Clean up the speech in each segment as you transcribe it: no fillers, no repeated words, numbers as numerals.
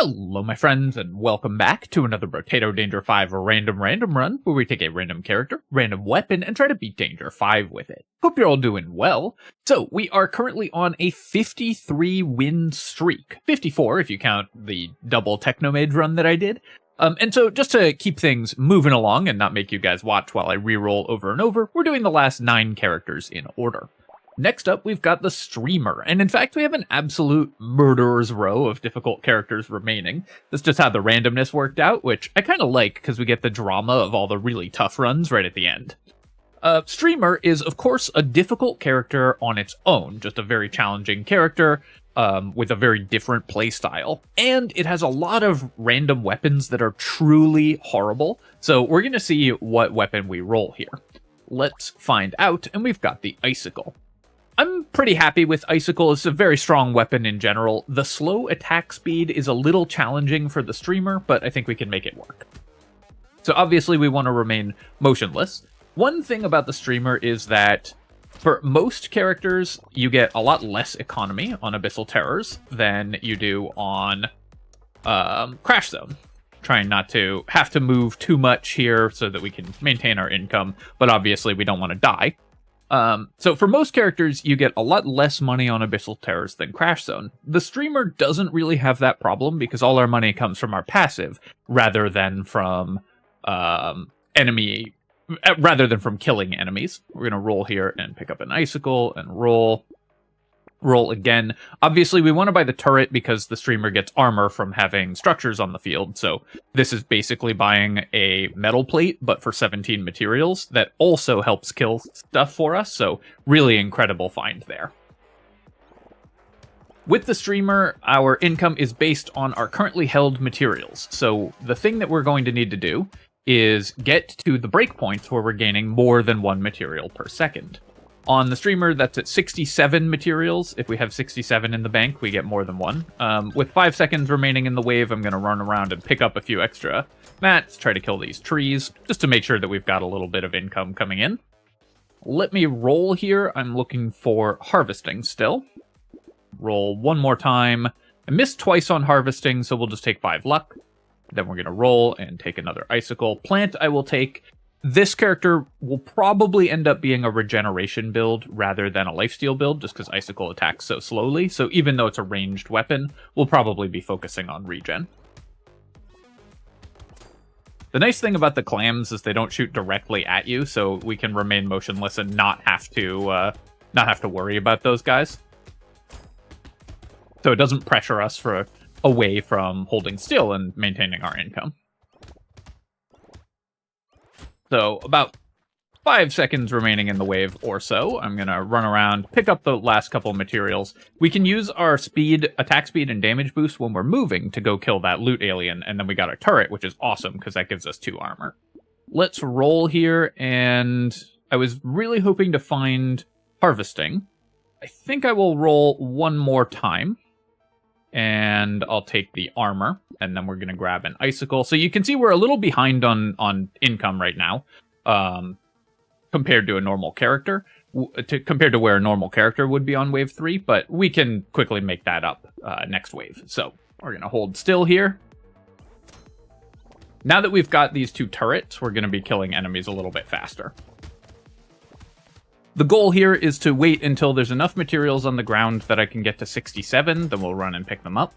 Hello my friends, and welcome back to another Brotato Danger 5 random run, where we take a random character, random weapon, and try to beat Danger 5 with it. Hope you're all doing well. So, we are currently on a 53 win streak. 54 if you count the double Technomage run that I did. And so, just to keep things moving along and not make you guys watch while I reroll over and over, we're doing the last 9 characters in order. Next up, we've got the Streamer, and in fact, we have an absolute murderer's row of difficult characters remaining. That's just how the randomness worked out, which I kind of like, because we get the drama of all the really tough runs right at the end. Streamer is, of course, a difficult character on its own, just a very challenging character, with a very different playstyle. And it has a lot of random weapons that are truly horrible, so we're going to see what weapon we roll here. Let's find out, and we've got the Icicle. I'm pretty happy with Icicle. It's a very strong weapon in general. The slow attack speed is a little challenging for the Streamer, but I think we can make it work. So obviously we want to remain motionless. One thing about the Streamer is that for most characters, you get a lot less economy on Abyssal Terrors than you do on Crash Zone. Trying not to have to move too much here so that we can maintain our income, but obviously we don't want to die. So for most characters, you get a lot less money on Abyssal Terrors than Crash Zone. The Streamer doesn't really have that problem because all our money comes from our passive rather than from killing enemies. We're going to roll here and pick up an Icicle and roll again. Obviously, we want to buy the turret because the Streamer gets armor from having structures on the field, so this is basically buying a metal plate, but for 17 materials, that also helps kill stuff for us, so really incredible find there. With the Streamer, our income is based on our currently held materials, so the thing that we're going to need to do is get to the breakpoints where we're gaining more than one material per second. On the Streamer, that's at 67 materials. If we have 67 in the bank, we get more than one. With 5 seconds remaining in the wave, I'm going to run around and pick up a few extra mats, try to kill these trees, just to make sure that we've got a little bit of income coming in. Let me roll here. I'm looking for harvesting still. Roll one more time. I missed twice on harvesting, so we'll just take 5 luck. Then we're going to roll and take another Icicle. Plant I will take. This character will probably end up being a regeneration build rather than a lifesteal build, just because Icicle attacks so slowly. So even though it's a ranged weapon, we'll probably be focusing on regen. The nice thing about the clams is they don't shoot directly at you, so we can remain motionless and not have to worry about those guys. So it doesn't pressure us away from holding still and maintaining our income. So, about 5 seconds remaining in the wave or so. I'm going to run around, pick up the last couple materials. We can use our speed, attack speed, and damage boost when we're moving to go kill that loot alien, and then we got our turret, which is awesome, because that gives us 2 armor. Let's roll here, and I was really hoping to find harvesting. I think I will roll one more time, and I'll take the armor, and then we're going to grab an Icicle. So you can see we're a little behind on income right now, compared to a normal character, compared to where a normal character would be on wave 3, but we can quickly make that up next wave. So we're going to hold still here. Now that we've got these 2 turrets, we're going to be killing enemies a little bit faster. The goal here is to wait until there's enough materials on the ground that I can get to 67, then we'll run and pick them up.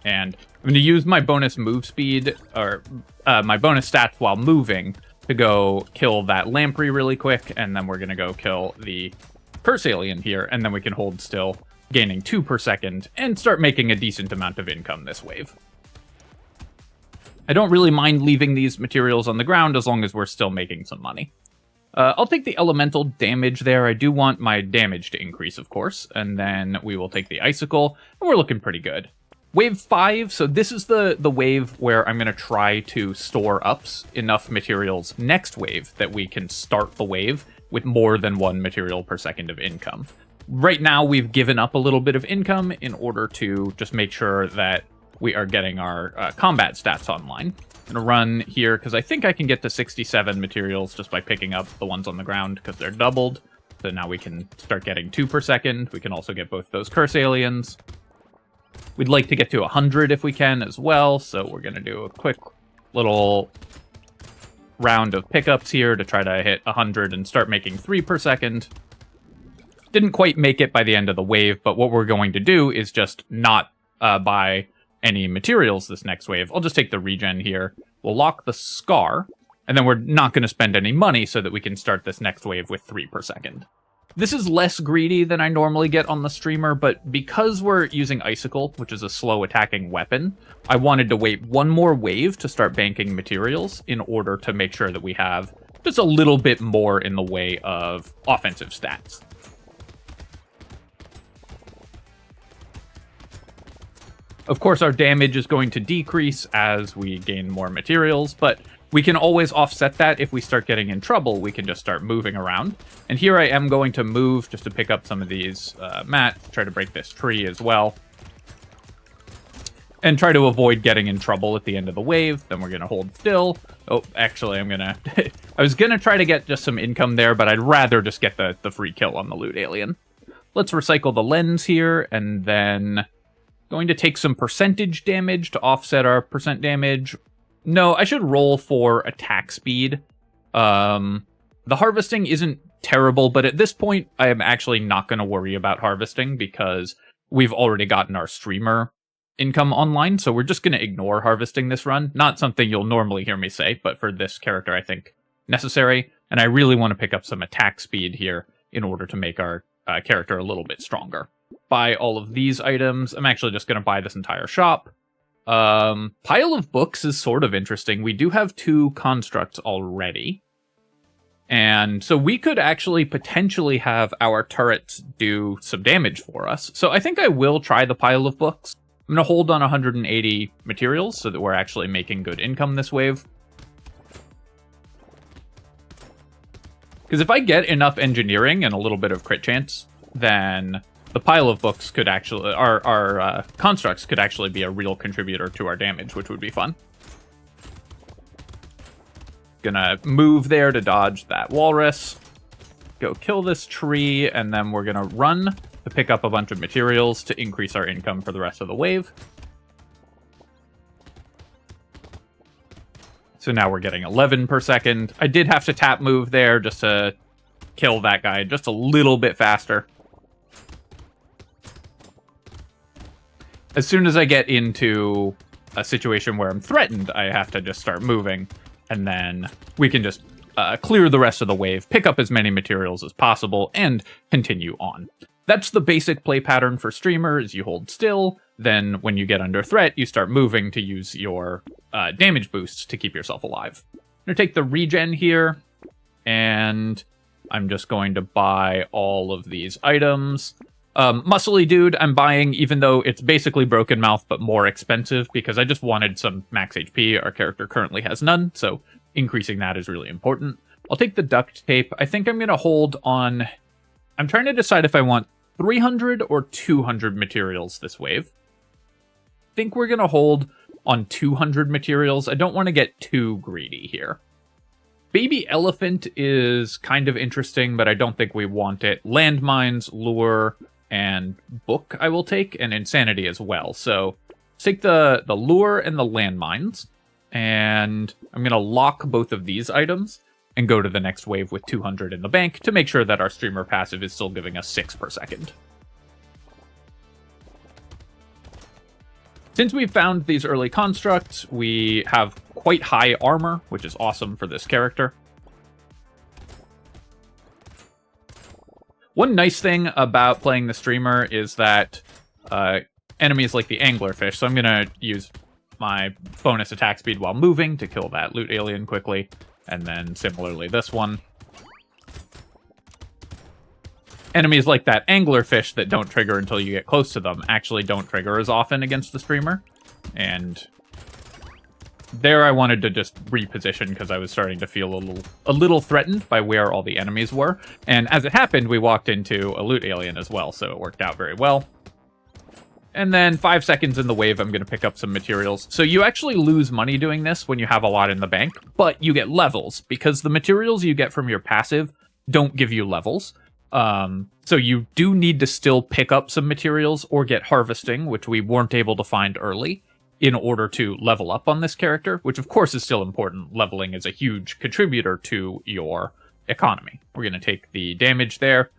And I'm going to use my bonus move speed, or my bonus stats while moving, to go kill that lamprey really quick, and then we're going to go kill the curse alien here, and then we can hold still, gaining 2 per second, and start making a decent amount of income this wave. I don't really mind leaving these materials on the ground as long as we're still making some money. I'll take the elemental damage there. I do want my damage to increase, of course, and then we will take the Icicle, and we're looking pretty good. Wave 5, so this is the wave where I'm going to try to store up enough materials next wave that we can start the wave with more than 1 material per second of income. Right now, we've given up a little bit of income in order to just make sure that we are getting our combat stats online. I'm going to run here because I think I can get to 67 materials just by picking up the ones on the ground because they're doubled. So now we can start getting 2 per second. We can also get both those curse aliens. We'd like to get to 100 if we can as well, so we're going to do a quick little round of pickups here to try to hit 100 and start making 3 per second. Didn't quite make it by the end of the wave, but what we're going to do is just not buy any materials this next wave. I'll just take the regen here. We'll lock the Scar, and then we're not going to spend any money so that we can start this next wave with 3 per second. This is less greedy than I normally get on the streamer, but because we're using Icicle, which is a slow attacking weapon, I wanted to wait one more wave to start banking materials in order to make sure that we have just a little bit more in the way of offensive stats. Of course, our damage is going to decrease as we gain more materials, but we can always offset that. If we start getting in trouble, we can just start moving around. And here I am going to move just to pick up some of these mats, try to break this tree as well. And try to avoid getting in trouble at the end of the wave. Then we're going to hold still. Oh, actually, I'm going to... I was going to try to get just some income there, but I'd rather just get the free kill on the loot alien. Let's recycle the lens here, and then... Going to take some percentage damage to offset our percent damage. No, I should roll for attack speed. The harvesting isn't terrible, but at this point, I am actually not going to worry about harvesting because we've already gotten our streamer income online, so we're just going to ignore harvesting this run. Not something you'll normally hear me say, but for this character, I think necessary. And I really want to pick up some attack speed here in order to make our character a little bit stronger. Buy all of these items. I'm actually just going to buy this entire shop. Pile of books is sort of interesting. We do have 2 constructs already. And so we could actually potentially have our turrets do some damage for us. So I think I will try the pile of books. I'm going to hold on 180 materials so that we're actually making good income this wave. Because if I get enough engineering and a little bit of crit chance, then the pile of books could actually, our constructs could actually be a real contributor to our damage, which would be fun. Gonna move there to dodge that walrus. Go kill this tree, and then we're gonna run to pick up a bunch of materials to increase our income for the rest of the wave. So now we're getting 11 per second. I did have to tap move there just to kill that guy just a little bit faster. As soon as I get into a situation where I'm threatened, I have to just start moving, and then we can just clear the rest of the wave, pick up as many materials as possible, and continue on. That's the basic play pattern for streamers. You hold still, then when you get under threat, you start moving to use your damage boosts to keep yourself alive. I'm going to take the regen here, and I'm just going to buy all of these items. Muscly Dude, I'm buying, even though it's basically Broken Mouth, but more expensive, because I just wanted some max HP. Our character currently has none, so increasing that is really important. I'll take the duct tape. I think I'm going to hold on... I'm trying to decide if I want 300 or 200 materials this wave. I think we're going to hold on 200 materials. I don't want to get too greedy here. Baby Elephant is kind of interesting, but I don't think we want it. Landmines, Lure, and Book I will take, and Insanity as well. So take the Lure and the Landmines, and I'm going to lock both of these items and go to the next wave with 200 in the bank to make sure that our streamer passive is still giving us 6 per second. Since we've found these early constructs, we have quite high armor, which is awesome for this character. One nice thing about playing the streamer is that enemies like the anglerfish, so I'm going to use my bonus attack speed while moving to kill that loot alien quickly, and then similarly this one. Enemies like that anglerfish that don't trigger until you get close to them actually don't trigger as often against the streamer, and there I wanted to just reposition because I was starting to feel a little threatened by where all the enemies were. And as it happened, we walked into a loot alien as well, so it worked out very well. And then 5 seconds in the wave, I'm going to pick up some materials. So you actually lose money doing this when you have a lot in the bank, but you get levels because the materials you get from your passive don't give you levels. So you do need to still pick up some materials or get harvesting, which we weren't able to find early, in order to level up on this character, which of course is still important. Leveling is a huge contributor to your economy. We're going to take the damage there.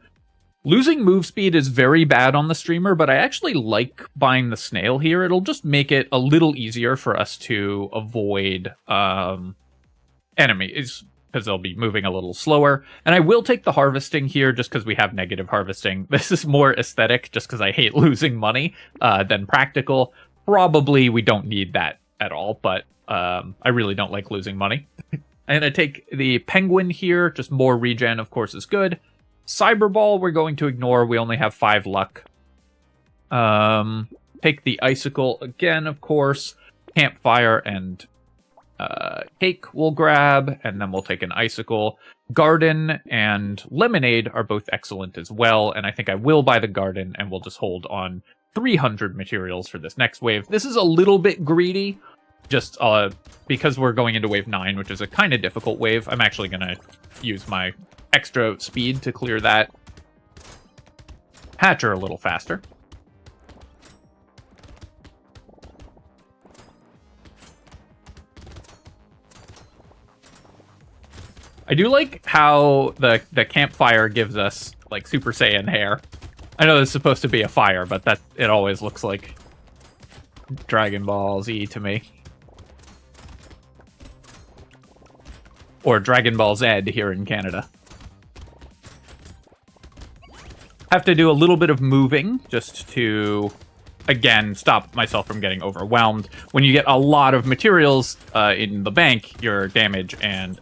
Losing move speed is very bad on the streamer, but I actually like buying the snail here. It'll just make it a little easier for us to avoid enemies, because they'll be moving a little slower. And I will take the harvesting here just because we have negative harvesting. This is more aesthetic just because I hate losing money than practical. Probably we don't need that at all, but I really don't like losing money. I'm going to take the penguin here. Just more regen, of course, is good. Cyberball, we're going to ignore. We only have 5 luck. Take the icicle again, of course. Campfire and cake we'll grab, and then we'll take an icicle. Garden and lemonade are both excellent as well, and I think I will buy the garden, and we'll just hold on 300 materials for this next wave. This is a little bit greedy, just because we're going into wave 9, which is a kind of difficult wave. I'm actually going to use my extra speed to clear that. Hatcher a little faster. I do like how the campfire gives us like Super Saiyan hair. I know this is supposed to be a fire, but that it always looks like Dragon Ball Z to me. Or Dragon Ball Z here in Canada. Have to do a little bit of moving just to, again, stop myself from getting overwhelmed. When you get a lot of materials in the bank, your damage and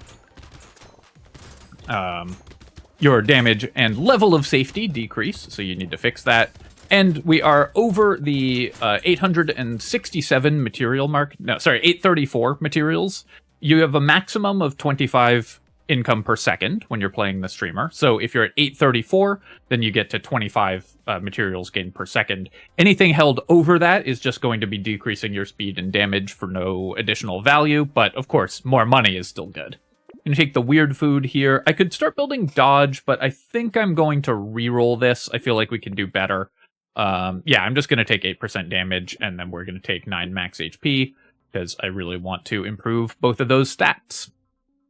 level of safety decrease, so you need to fix that. And we are over the 867 material mark. No, sorry, 834 materials. You have a maximum of 25 income per second when you're playing the streamer. So if you're at 834, then you get to 25 materials gained per second. Anything held over that is just going to be decreasing your speed and damage for no additional value. But of course, more money is still good. I'm going to take the weird food here. I could start building dodge, but I think I'm going to reroll this. I feel like we can do better. Yeah, I'm just going to take 8% damage, and then we're going to take 9 max HP, because I really want to improve both of those stats.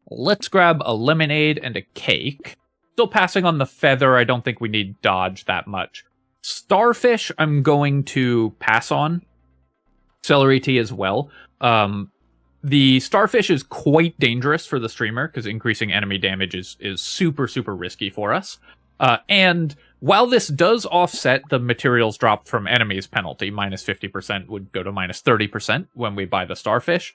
Let's grab a lemonade and a cake. Still passing on the feather. I don't think we need dodge that much. Starfish, I'm going to pass on. Celery tea as well. The starfish is quite dangerous for the streamer because increasing enemy damage is super, super risky for us. And while this does offset the materials dropped from enemies penalty, minus 50% would go to minus 30% when we buy the starfish.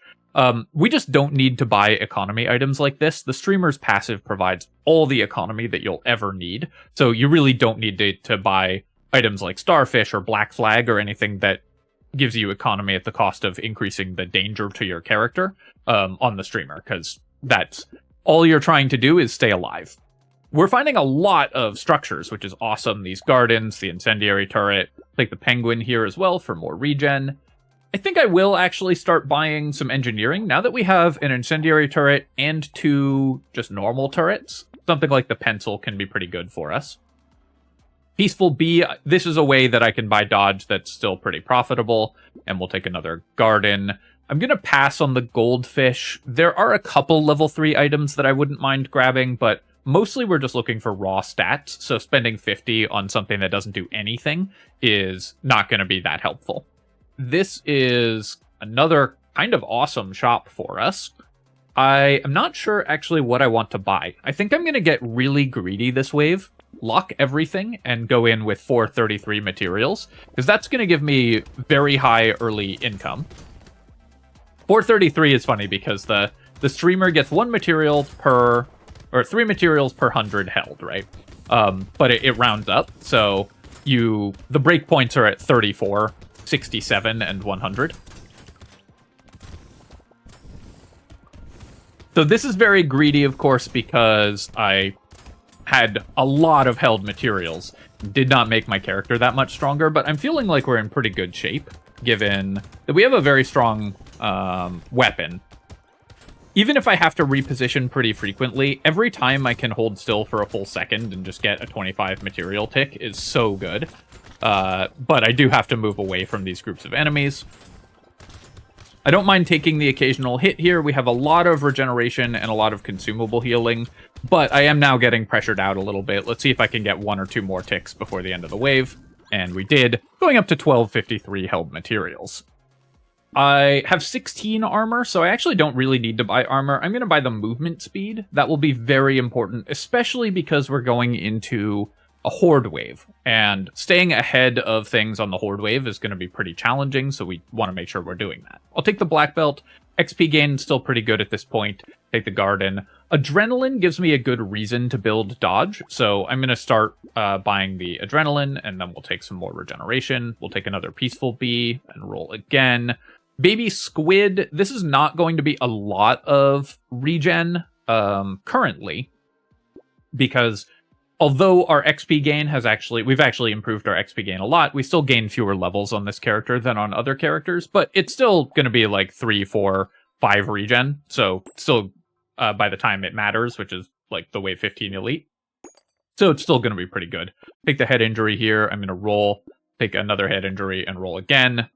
We just don't need to buy economy items like this. The streamer's passive provides all the economy that you'll ever need. So you really don't need to buy items like starfish or black flag or anything that gives you economy at the cost of increasing the danger to your character on the streamer, because that's all you're trying to do is stay alive. We're finding a lot of structures, which is awesome. These gardens, the incendiary turret, like the penguin here as well for more regen. I think I will actually start buying some engineering now that we have an incendiary turret and 2 just normal turrets. Something like the pencil can be pretty good for us. Peaceful Bee, this is a way that I can buy dodge that's still pretty profitable, and we'll take another garden. I'm going to pass on the goldfish. There are a couple level 3 items that I wouldn't mind grabbing, but mostly we're just looking for raw stats, so spending 50 on something that doesn't do anything is not going to be that helpful. This is another kind of awesome shop for us. I am not sure actually what I want to buy. I think I'm going to get really greedy this wave. Lock everything and go in with 433 materials, because that's going to give me very high early income. 433 is funny because the streamer gets 1 material per, or 3 materials per 100 held, right? But it rounds up, so the breakpoints are at 34, 67, and 100. So this is very greedy, of course, because I had a lot of held materials. Did not make my character that much stronger, but I'm feeling like we're in pretty good shape, given that we have a very strong weapon. Even if I have to reposition pretty frequently, every time I can hold still for a full second and just get a 25 material tick is so good. But I do have to move away from these groups of enemies. I don't mind taking the occasional hit here. We have a lot of regeneration and a lot of consumable healing, but I am now getting pressured out a little bit. Let's see if I can get 1 or 2 more ticks before the end of the wave. And we did, going up to 1253 held materials. I have 16 armor, so I actually don't really need to buy armor. I'm going to buy the movement speed. That will be very important, especially because we're going into a horde wave. And staying ahead of things on the horde wave is going to be pretty challenging, so we want to make sure we're doing that. I'll take the black belt. XP gain still pretty good at this point. Take the garden. Adrenaline gives me a good reason to build dodge, so I'm going to start buying the adrenaline, and then we'll take some more regeneration. We'll take another peaceful bee and roll again. Baby squid, this is not going to be a lot of regen currently, because although our XP gain has we've actually improved our XP gain a lot, we still gain fewer levels on this character than on other characters, but it's still going to be like 3, 4, 5 regen, so still by the time it matters, which is like the wave 15 elite. So it's still going to be pretty good. Take the head injury here, I'm going to roll, take another head injury and roll again.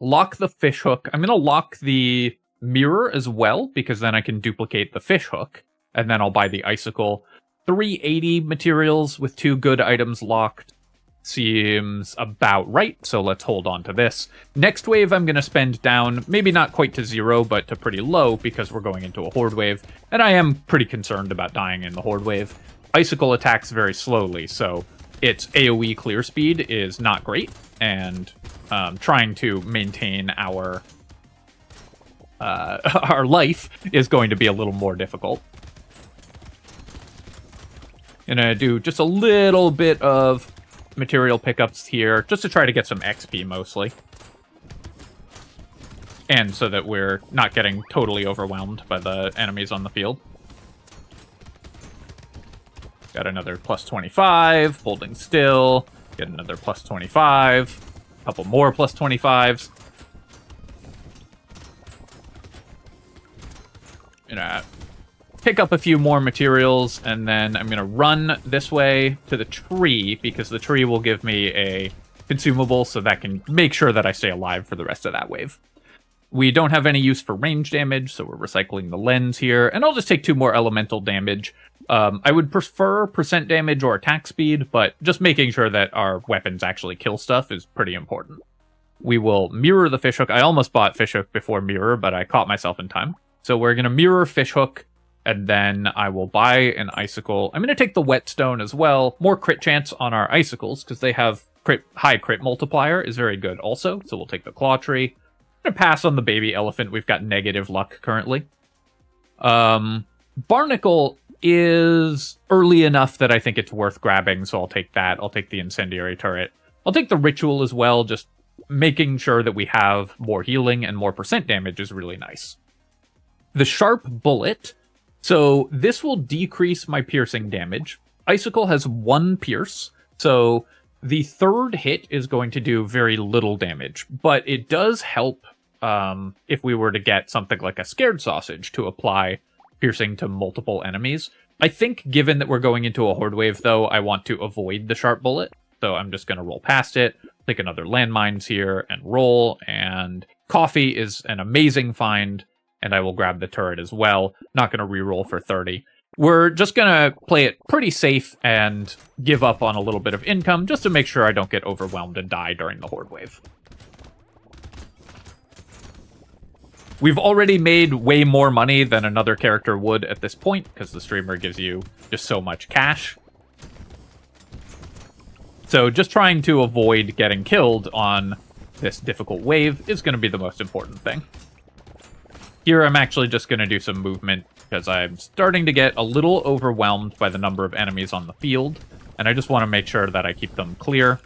Lock the fish hook. I'm going to lock the mirror as well, because then I can duplicate the fish hook, and then I'll buy the icicle. 380 materials with 2 good items locked seems about right, so let's hold on to this. Next wave I'm going to spend down, maybe not quite to 0, but to pretty low, because we're going into a horde wave, and I am pretty concerned about dying in the horde wave. Icicle attacks very slowly, so its AoE clear speed is not great, and trying to maintain our life is going to be a little more difficult. Gonna do just a little bit of material pickups here, just to try to get some XP mostly. And so that we're not getting totally overwhelmed by the enemies on the field. Got another plus 25, holding still. Get another plus 25. A couple more plus 25s. Gonna pick up a few more materials, and then I'm gonna run this way to the tree, because the tree will give me a consumable, so that can make sure that I stay alive for the rest of that wave. We don't have any use for range damage, so we're recycling the lens here, and I'll just take 2 more elemental damage. I would prefer percent damage or attack speed, but just making sure that our weapons actually kill stuff is pretty important. We will mirror the fishhook. I almost bought fishhook before mirror, but I caught myself in time. So we're going to mirror fishhook, and then I will buy an icicle. I'm going to take the whetstone as well. More crit chance on our icicles, because they have high crit multiplier is very good also. So we'll take the claw tree. I'm going to pass on the baby elephant. We've got negative luck currently. Barnacle is early enough that I think it's worth grabbing, so I'll take that. I'll take the incendiary turret. I'll take the ritual as well, just making sure that we have more healing and more percent damage is really nice. The sharp bullet. So this will decrease my piercing damage. Icicle has 1 pierce, so the 3rd hit is going to do very little damage, but it does help if we were to get something like a scared sausage to apply piercing to multiple enemies. I think given that we're going into a horde wave, though, I want to avoid the sharp bullet, so I'm just going to roll past it, take another landmines here, and roll, and coffee is an amazing find, and I will grab the turret as well. Not going to reroll for 30. We're just going to play it pretty safe and give up on a little bit of income, just to make sure I don't get overwhelmed and die during the horde wave. We've already made way more money than another character would at this point, because the streamer gives you just so much cash. So just trying to avoid getting killed on this difficult wave is going to be the most important thing. Here I'm actually just going to do some movement, because I'm starting to get a little overwhelmed by the number of enemies on the field, and I just want to make sure that I keep them clear.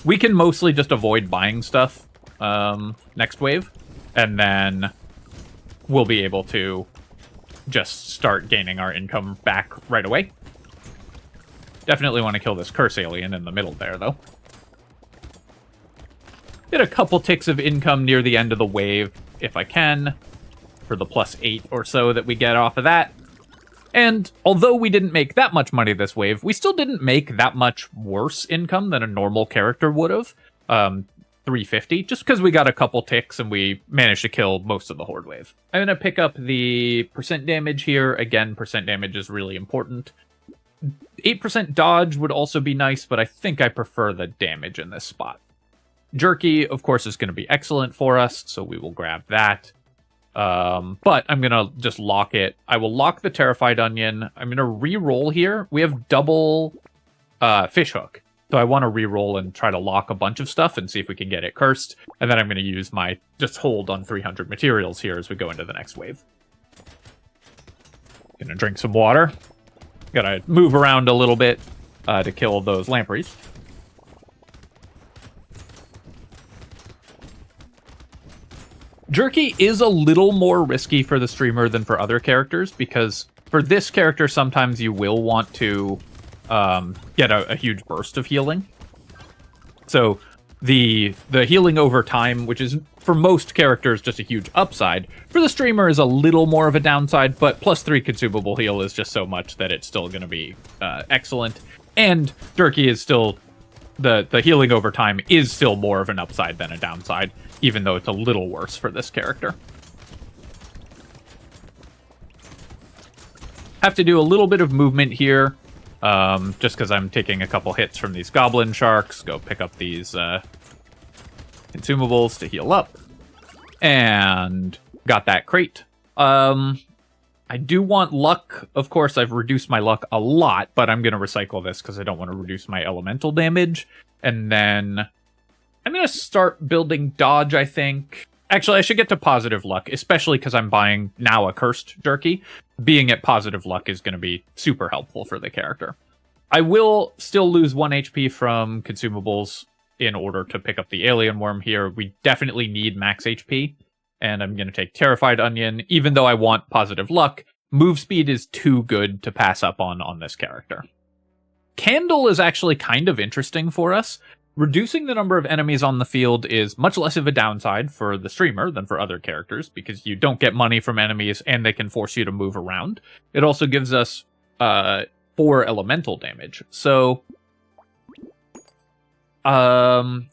We can mostly just avoid buying stuff next wave, and then we'll be able to just start gaining our income back right away. Definitely want to kill this curse alien in the middle there, though. Get a couple ticks of income near the end of the wave. if I can, for the +8 or so that we get off of that. And although we didn't make that much money this wave, we still didn't make that much worse income than a normal character would have. 350, just because we got a couple ticks and we managed to kill most of the horde wave. I'm going to pick up the percent damage here. Again, percent damage is really important. 8% dodge would also be nice, but I think I prefer the damage in this spot. Jerky, of course, is going to be excellent for us, so we will grab that. But I'm going to just lock it. I will lock the Terrified Onion. I'm going to re-roll here. We have double Fishhook. So I want to re-roll and try to lock a bunch of stuff and see if we can get it cursed. And then I'm going to use my just hold on 300 materials here as we go into the next wave. Gonna drink some water. Gotta move around a little bit to kill those lampreys. Jerky is a little more risky for the streamer than for other characters, because for this character, sometimes you will want to get a huge burst of healing. So the healing over time, which is for most characters just a huge upside, for the streamer is a little more of a downside, but +3 consumable heal is just so much that it's still going to be excellent. And Jerky is still, the healing over time is still more of an upside than a downside, even though it's a little worse for this character. Have to do a little bit of movement here. Just because I'm taking a couple hits from these goblin sharks. Go pick up these consumables to heal up. And got that crate. I do want luck. Of course, I've reduced my luck a lot, but I'm going to recycle this because I don't want to reduce my elemental damage. And then I'm going to start building dodge, I think. Actually, I should get to positive luck, especially because I'm buying now a cursed jerky. Being at positive luck is going to be super helpful for the character. I will still lose 1 HP from consumables in order to pick up the alien worm here. We definitely need max HP, and I'm going to take Terrified Onion. Even though I want positive luck, move speed is too good to pass up on this character. Candle is actually kind of interesting for us. Reducing the number of enemies on the field is much less of a downside for the streamer than for other characters, because you don't get money from enemies and they can force you to move around. It also gives us 4 elemental damage. So I'm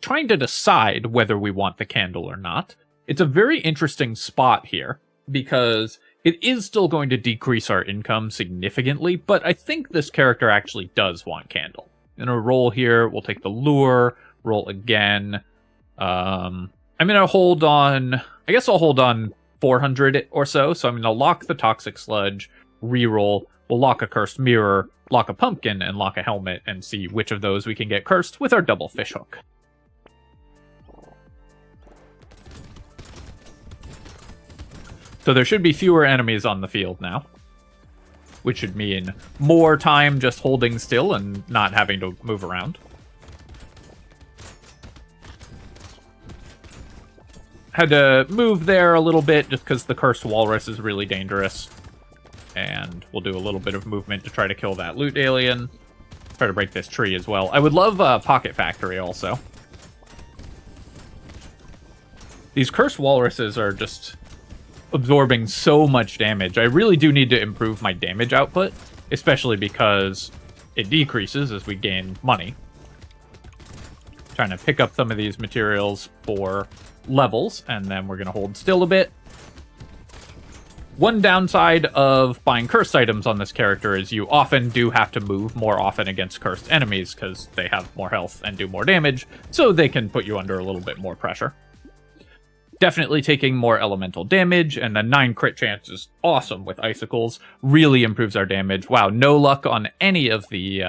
trying to decide whether we want the candle or not. It's a very interesting spot here, because it is still going to decrease our income significantly, but I think this character actually does want candle. In a roll here, we'll take the lure, roll again. I'm going to hold on, I guess I'll hold on 400 or so. So I'm going to lock the Toxic Sludge, reroll, we'll lock a Cursed Mirror, lock a Pumpkin, and lock a Helmet, and see which of those we can get cursed with our double Fishhook. So there should be fewer enemies on the field now, which should mean more time just holding still and not having to move around. Had to move there a little bit just because the Cursed Walrus is really dangerous. And we'll do a little bit of movement to try to kill that loot alien. Try to break this tree as well. I would love Pocket Factory also. These Cursed Walruses are just absorbing so much damage. I really do need to improve my damage output, especially because it decreases as we gain money. Trying to pick up some of these materials for levels, and then we're going to hold still a bit. One downside of buying cursed items on this character is you often do have to move more often against cursed enemies because they have more health and do more damage, so they can put you under a little bit more pressure. Definitely taking more elemental damage, and a 9 crit chance is awesome with Icicles. Really improves our damage. Wow, no luck on any of the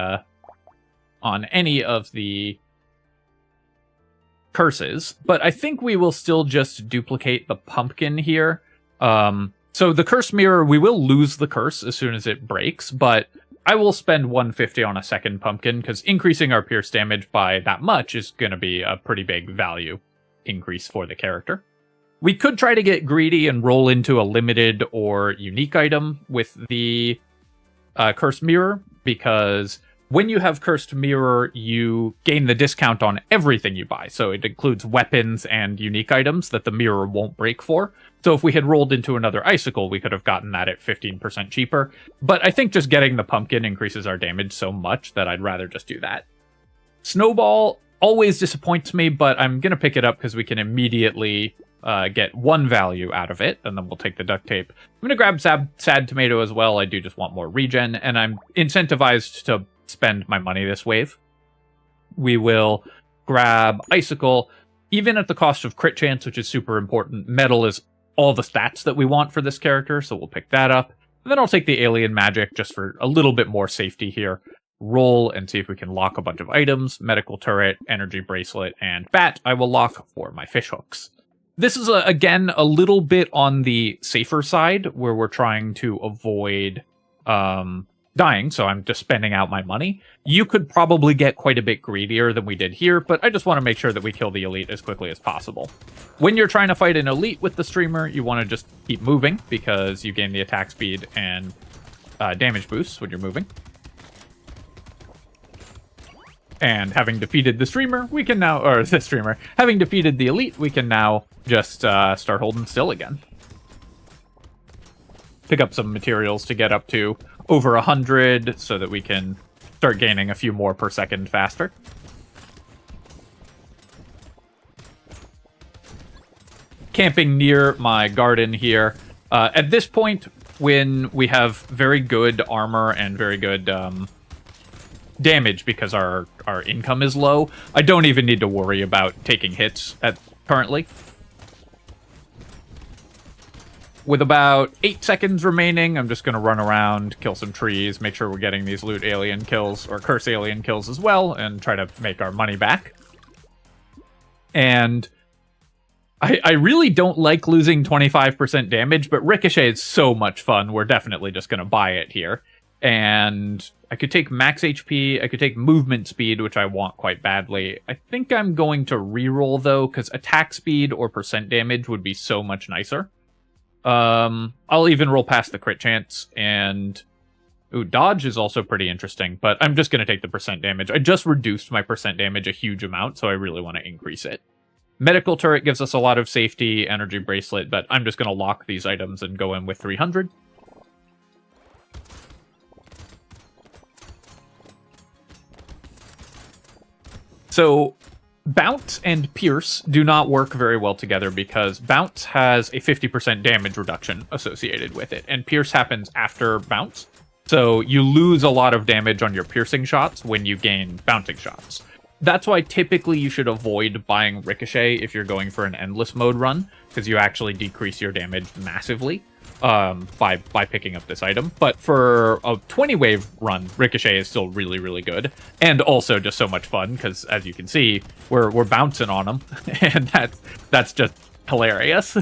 curses, but I think we will still just duplicate the Pumpkin here. So the Cursed Mirror, we will lose the curse as soon as it breaks, but I will spend 150 on a second Pumpkin, because increasing our pierce damage by that much is going to be a pretty big value increase for the character. We could try to get greedy and roll into a limited or unique item with the Cursed Mirror, because When you have Cursed Mirror, you gain the discount on everything you buy. So it includes weapons and unique items that the mirror won't break for. So if we had rolled into another Icicle, we could have gotten that at 15% cheaper. But I think just getting the pumpkin increases our damage so much that I'd rather just do that. Snowball always disappoints me, but I'm going to pick it up because we can immediately get 1 value out of it, and then we'll take the duct tape. I'm going to grab Sad Tomato as well. I do just want more regen, and I'm incentivized to spend my money this wave. We will grab Icicle, even at the cost of crit chance, which is super important. Metal is all the stats that we want for this character, so we'll pick that up. And then I'll take the Alien Magic just for a little bit more safety here. Roll and see if we can lock a bunch of items. Medical Turret, Energy Bracelet, and Bat I will lock for my fish hooks. This is, again, a little bit on the safer side, where we're trying to avoid dying, so I'm just spending out my money. You could probably get quite a bit greedier than we did here, but I just want to make sure that we kill the elite as quickly as possible. When you're trying to fight an elite with the streamer, you want to just keep moving, because you gain the attack speed and damage boosts when you're moving. And having defeated the streamer, we can now, or the streamer, having defeated the elite, we can now just start holding still again. Pick up some materials to get up to over 100 so that we can start gaining a few more per second faster. Camping near my garden here. At this point, when we have very good armor and very good damage because our income is low, I don't even need to worry about taking hits currently. With about 8 seconds remaining, I'm just going to run around, kill some trees, make sure we're getting these loot alien kills, or curse alien kills as well, and try to make our money back. And I really don't like losing 25% damage, but Ricochet is so much fun, we're definitely just going to buy it here. And I could take max HP, I could take movement speed, which I want quite badly. I think I'm going to reroll, though, because attack speed or percent damage would be so much nicer. I'll even roll past the crit chance, and ooh, dodge is also pretty interesting, but I'm just going to take the percent damage. I just reduced my percent damage a huge amount, so I really want to increase it. Medical Turret gives us a lot of safety, Energy Bracelet, but I'm just going to lock these items and go in with 300. So Bounce and Pierce do not work very well together because Bounce has a 50% damage reduction associated with it, and Pierce happens after Bounce. So you lose a lot of damage on your piercing shots when you gain bouncing shots. That's why typically you should avoid buying Ricochet if you're going for an endless mode run, because you actually decrease your damage massively by picking up this item. But for a 20 wave run, Ricochet is still really, really good, and also just so much fun because, as you can see, we're bouncing on them, and that's just hilarious.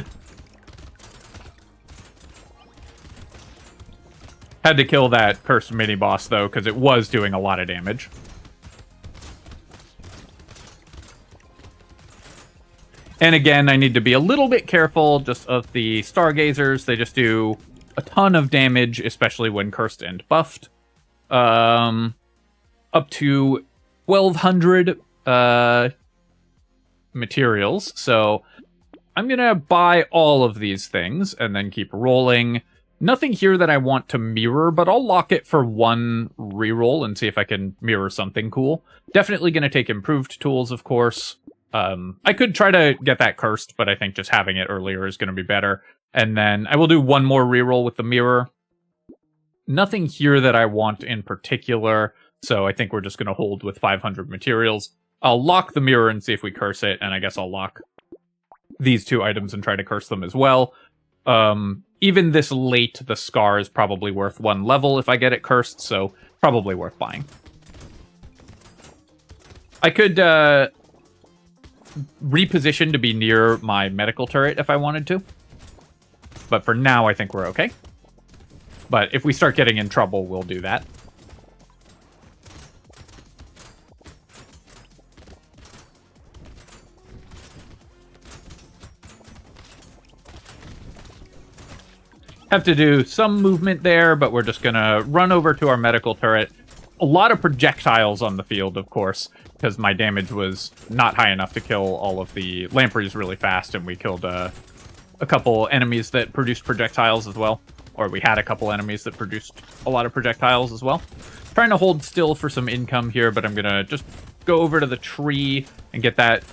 Had to kill that cursed mini boss though, because it was doing a lot of damage. And again, I need to be a little bit careful just of the Stargazers. They just do a ton of damage, especially when cursed and buffed. Up to 1,200 materials. So I'm going to buy all of these things and then keep rolling. Nothing here that I want to mirror, but I'll lock it for one reroll and see if I can mirror something cool. Definitely going to take improved tools, of course. I could try to get that cursed, but I think just having it earlier is going to be better. And then I will do one more reroll with the mirror. Nothing here that I want in particular, so I think we're just going to hold with 500 materials. I'll lock the mirror and see if we curse it, and I guess I'll lock these two items and try to curse them as well. Even this late, the Scar is probably worth 1 level if I get it cursed, so probably worth buying. I could reposition to be near my medical turret if I wanted to. But for now, I think we're okay. But if we start getting in trouble, we'll do that. Have to do some movement there, but we're just going to run over to our medical turret, a lot of projectiles on the field, of course, because my damage was not high enough to kill all of the lampreys really fast, and we killed a couple enemies that produced projectiles as well. Or we had a couple enemies that produced a lot of projectiles as well. Trying to hold still for some income here, but I'm going to just go over to the tree and get that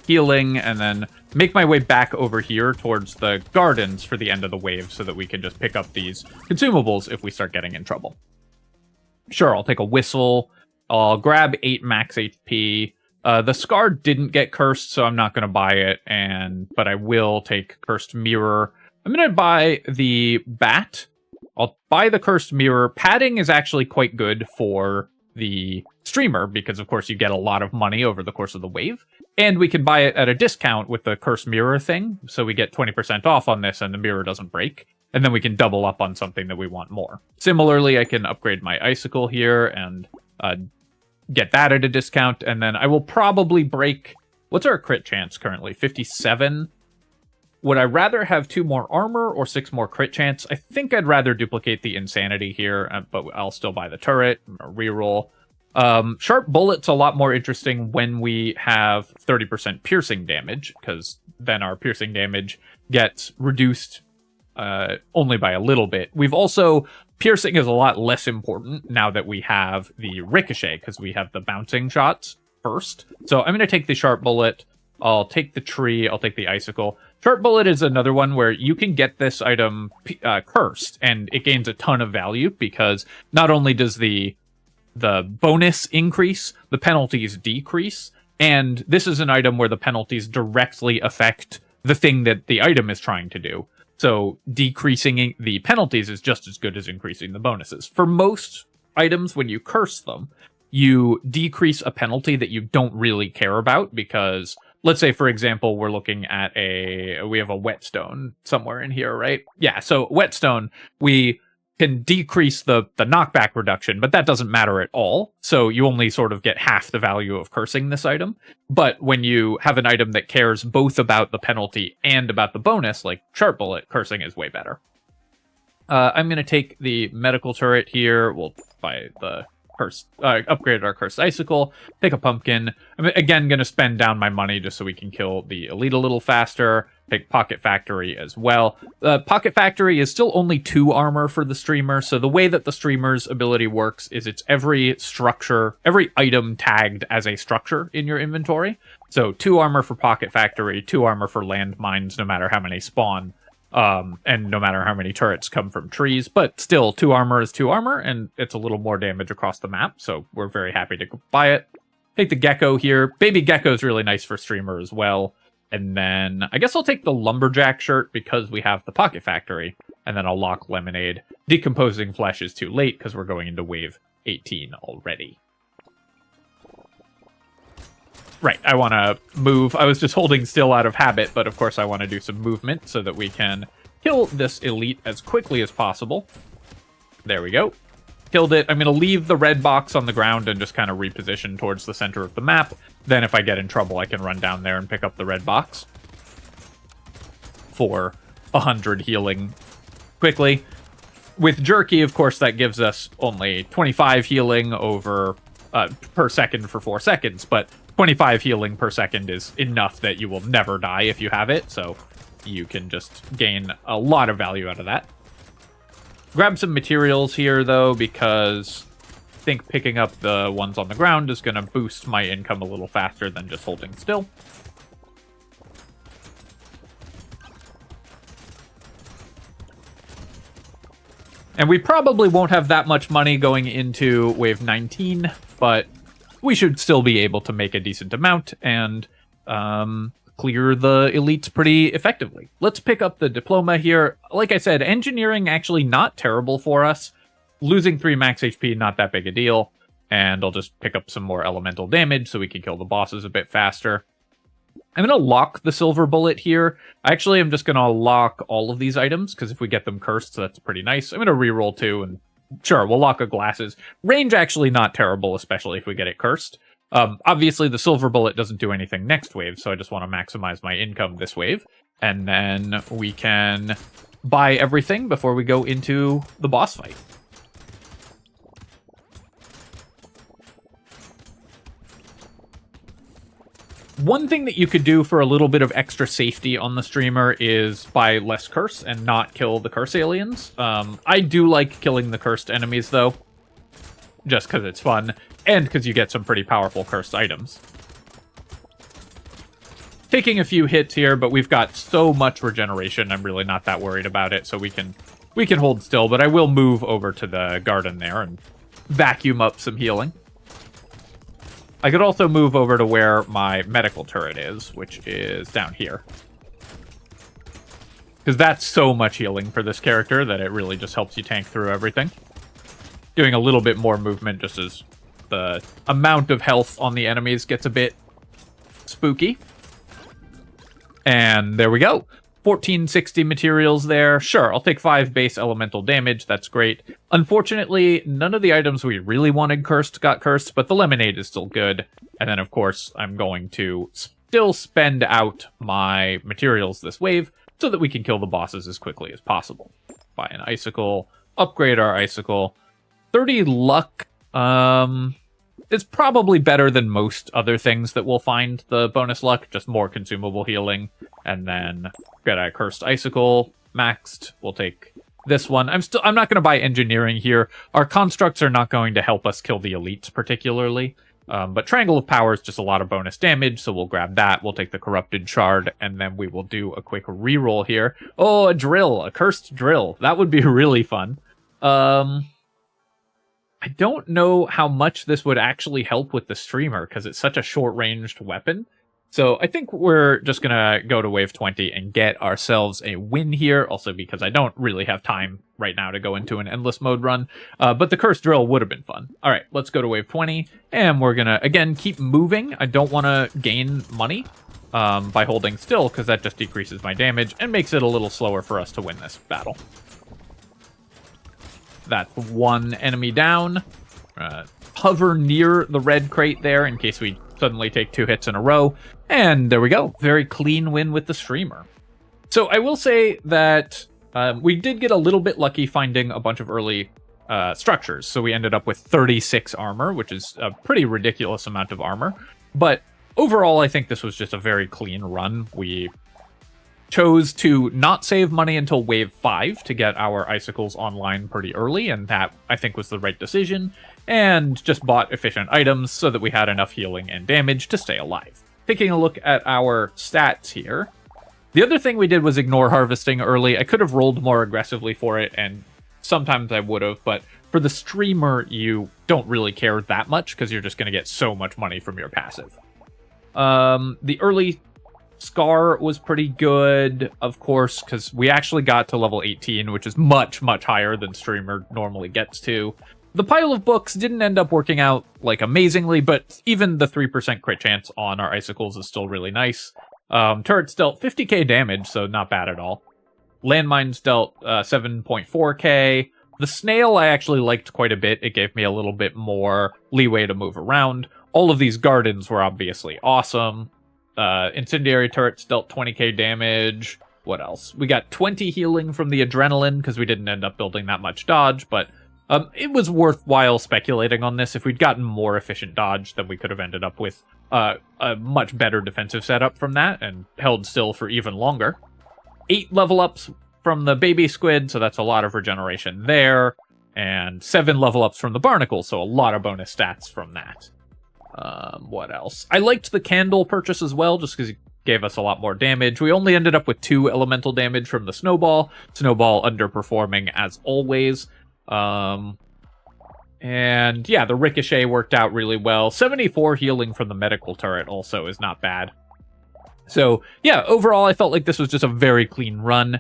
healing, and then make my way back over here towards the gardens for the end of the wave so that we can just pick up these consumables if we start getting in trouble. Sure, I'll take a whistle. I'll grab 8 max HP. The Scar didn't get cursed, so I'm not going to buy it, but I will take Cursed Mirror. I'm going to buy the Bat. I'll buy the Cursed Mirror. Padding is actually quite good for the streamer, because of course you get a lot of money over the course of the wave. And we can buy it at a discount with the Cursed Mirror thing, so we get 20% off on this and the mirror doesn't break. And then we can double up on something that we want more. Similarly, I can upgrade my Icicle here and get that at a discount, and then I will probably break... What's our crit chance currently? 57? Would I rather have 2 more armor or 6 more crit chance? I think I'd rather duplicate the insanity here, but I'll still buy the turret, reroll. Sharp Bullet's a lot more interesting when we have 30% piercing damage, because then our piercing damage gets reduced only by a little bit. We've also... Piercing is a lot less important now that we have the ricochet, because we have the bouncing shots first. So I'm going to take the Sharp Bullet. I'll take the tree. I'll take the Icicle. Sharp Bullet is another one where you can get this item cursed, and it gains a ton of value, because not only does the bonus increase, the penalties decrease, and this is an item where the penalties directly affect the thing that the item is trying to do. So decreasing the penalties is just as good as increasing the bonuses. For most items, when you curse them, you decrease a penalty that you don't really care about, because let's say, for example, we're looking at we have a whetstone somewhere in here, right? Yeah, so whetstone, we can decrease the knockback reduction, but that doesn't matter at all. So you only sort of get half the value of cursing this item. But when you have an item that cares both about the penalty and about the bonus, like Sharp Bullet, cursing is way better. I'm going to take the medical turret here. We'll buy the upgrade our cursed Icicle, take a pumpkin. I'm again going to spend down my money just so we can kill the elite a little faster. Take Pocket Factory as well. Pocket Factory is still only 2 armor for the streamer, so the way that the streamer's ability works is it's every item tagged as a structure in your inventory. So 2 armor for Pocket Factory, 2 armor for landmines, no matter how many spawn, and no matter how many turrets come from trees, but still 2 armor is 2 armor, and it's a little more damage across the map, so we're very happy to buy it. Take the Gecko here. Baby Gecko is really nice for streamer as well. And then I guess I'll take the Lumberjack shirt because we have the Pocket Factory, and then I'll lock Lemonade. Decomposing Flesh is too late because we're going into wave 18 already. Right, I want to move. I was just holding still out of habit, but of course I want to do some movement so that we can kill this elite as quickly as possible. There we go. Killed it. I'm going to leave the red box on the ground and just kind of reposition towards the center of the map. Then if I get in trouble, I can run down there and pick up the red box for 100 healing quickly. With Jerky, of course, that gives us only 25 healing over per second for 4 seconds, but 25 healing per second is enough that you will never die if you have it, so you can just gain a lot of value out of that. Grab some materials here, though, because I think picking up the ones on the ground is going to boost my income a little faster than just holding still. And we probably won't have that much money going into wave 19, but we should still be able to make a decent amount and clear the elites pretty effectively. Let's pick up the diploma here. Like I said, engineering actually not terrible for us. Losing 3 max HP, not that big a deal. And I'll just pick up some more elemental damage so we can kill the bosses a bit faster. I'm going to lock the silver bullet here. Actually, I'm just going to lock all of these items, because if we get them cursed, so that's pretty nice. I'm going to reroll 2, and sure, we'll lock a glasses. Range actually not terrible, especially if we get it cursed. Obviously, the silver bullet doesn't do anything next wave, so I just want to maximize my income this wave. And then we can buy everything before we go into the boss fight. One thing that you could do for a little bit of extra safety on the streamer is buy less curse and not kill the curse aliens. I do like killing the cursed enemies, though, just because it's fun, and because you get some pretty powerful cursed items. Taking a few hits here, but we've got so much regeneration, I'm really not that worried about it, so we can hold still, but I will move over to the garden there and vacuum up some healing. I could also move over to where my medical turret is, which is down here. Because that's so much healing for this character that it really just helps you tank through everything. Doing a little bit more movement just as the amount of health on the enemies gets a bit spooky. And there we go. 1460 materials there. Sure, I'll take 5 base elemental damage. That's great. Unfortunately, none of the items we really wanted cursed got cursed, but the lemonade is still good. And then, of course, I'm going to still spend out my materials this wave so that we can kill the bosses as quickly as possible. Buy an icicle, upgrade our icicle. 30 luck. It's probably better than most other things that we'll find the bonus luck, just more consumable healing. And then get a cursed icicle maxed. We'll take this one. I'm not going to buy engineering here. Our constructs are not going to help us kill the elites particularly. But Triangle of Power is just a lot of bonus damage, so we'll grab that. We'll take the Corrupted Shard, and then we will do a quick reroll here. Oh, a drill, a cursed drill. That would be really fun. I don't know how much this would actually help with the streamer, because it's such a short-ranged weapon. So I think we're just going to go to wave 20 and get ourselves a win here, also because I don't really have time right now to go into an endless mode run. But the cursed drill would have been fun. All right, let's go to wave 20, and we're going to, again, keep moving. I don't want to gain money by holding still, because that just decreases my damage and makes it a little slower for us to win this battle. That's one enemy down. Hover near the red crate there in case we suddenly take 2 hits in a row. And there we go. Very clean win with the streamer. So I will say that we did get a little bit lucky finding a bunch of early structures. So we ended up with 36 armor, which is a pretty ridiculous amount of armor. But overall, I think this was just a very clean run. We chose to not save money until wave 5 to get our icicles online pretty early, and that, I think, was the right decision, and just bought efficient items so that we had enough healing and damage to stay alive. Taking a look at our stats here, the other thing we did was ignore harvesting early. I could have rolled more aggressively for it, and sometimes I would have, but for the streamer, you don't really care that much, because you're just going to get so much money from your passive. The early Scar was pretty good, of course, because we actually got to level 18, which is much, much higher than streamer normally gets to. The pile of books didn't end up working out, like, amazingly, but even the 3% crit chance on our icicles is still really nice. Turrets dealt 50k damage, so not bad at all. Landmines dealt 7.4k. The snail I actually liked quite a bit. It gave me a little bit more leeway to move around. All of these gardens were obviously awesome. Incendiary turrets dealt 20k damage. What else? We got 20 healing from the adrenaline because we didn't end up building that much dodge, but it was worthwhile speculating on this. If we'd gotten more efficient dodge, then we could have ended up with a much better defensive setup from that and held still for even longer. 8 level ups from the baby squid, so that's a lot of regeneration there, and 7 level ups from the barnacle, so a lot of bonus stats from that. What else? I liked the candle purchase as well, just because it gave us a lot more damage. We only ended up with 2 elemental damage from the snowball. Snowball underperforming as always. And yeah, the ricochet worked out really well. 74 healing from the medical turret also is not bad. So yeah, overall, I felt like this was just a very clean run.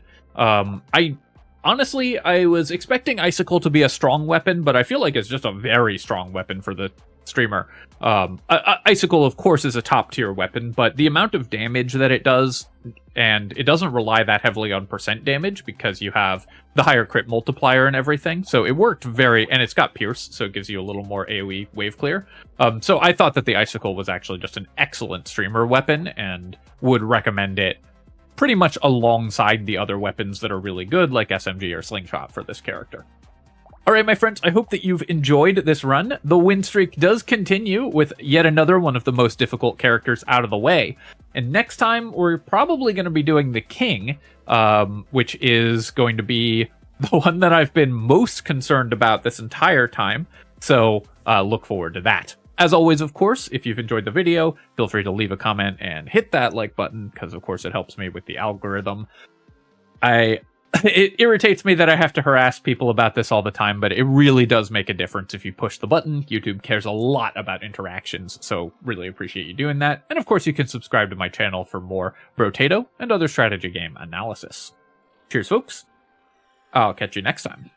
Honestly, I was expecting Icicle to be a strong weapon, but I feel like it's just a very strong weapon for the streamer. Icicle, of course, is a top tier weapon, but the amount of damage that it does, and it doesn't rely that heavily on percent damage because you have the higher crit multiplier and everything. So it worked and it's got Pierce, so it gives you a little more AoE wave clear. So I thought that the Icicle was actually just an excellent streamer weapon and would recommend it pretty much alongside the other weapons that are really good, like SMG or Slingshot for this character. All right, my friends, I hope that you've enjoyed this run. The win streak does continue with yet another one of the most difficult characters out of the way. And next time, we're probably going to be doing the king, which is going to be the one that I've been most concerned about this entire time. So look forward to that. As always, of course, if you've enjoyed the video, feel free to leave a comment and hit that like button, because of course it helps me with the algorithm. It irritates me that I have to harass people about this all the time, but it really does make a difference if you push the button. YouTube cares a lot about interactions, so really appreciate you doing that. And of course, you can subscribe to my channel for more Brotato and other strategy game analysis. Cheers, folks. I'll catch you next time.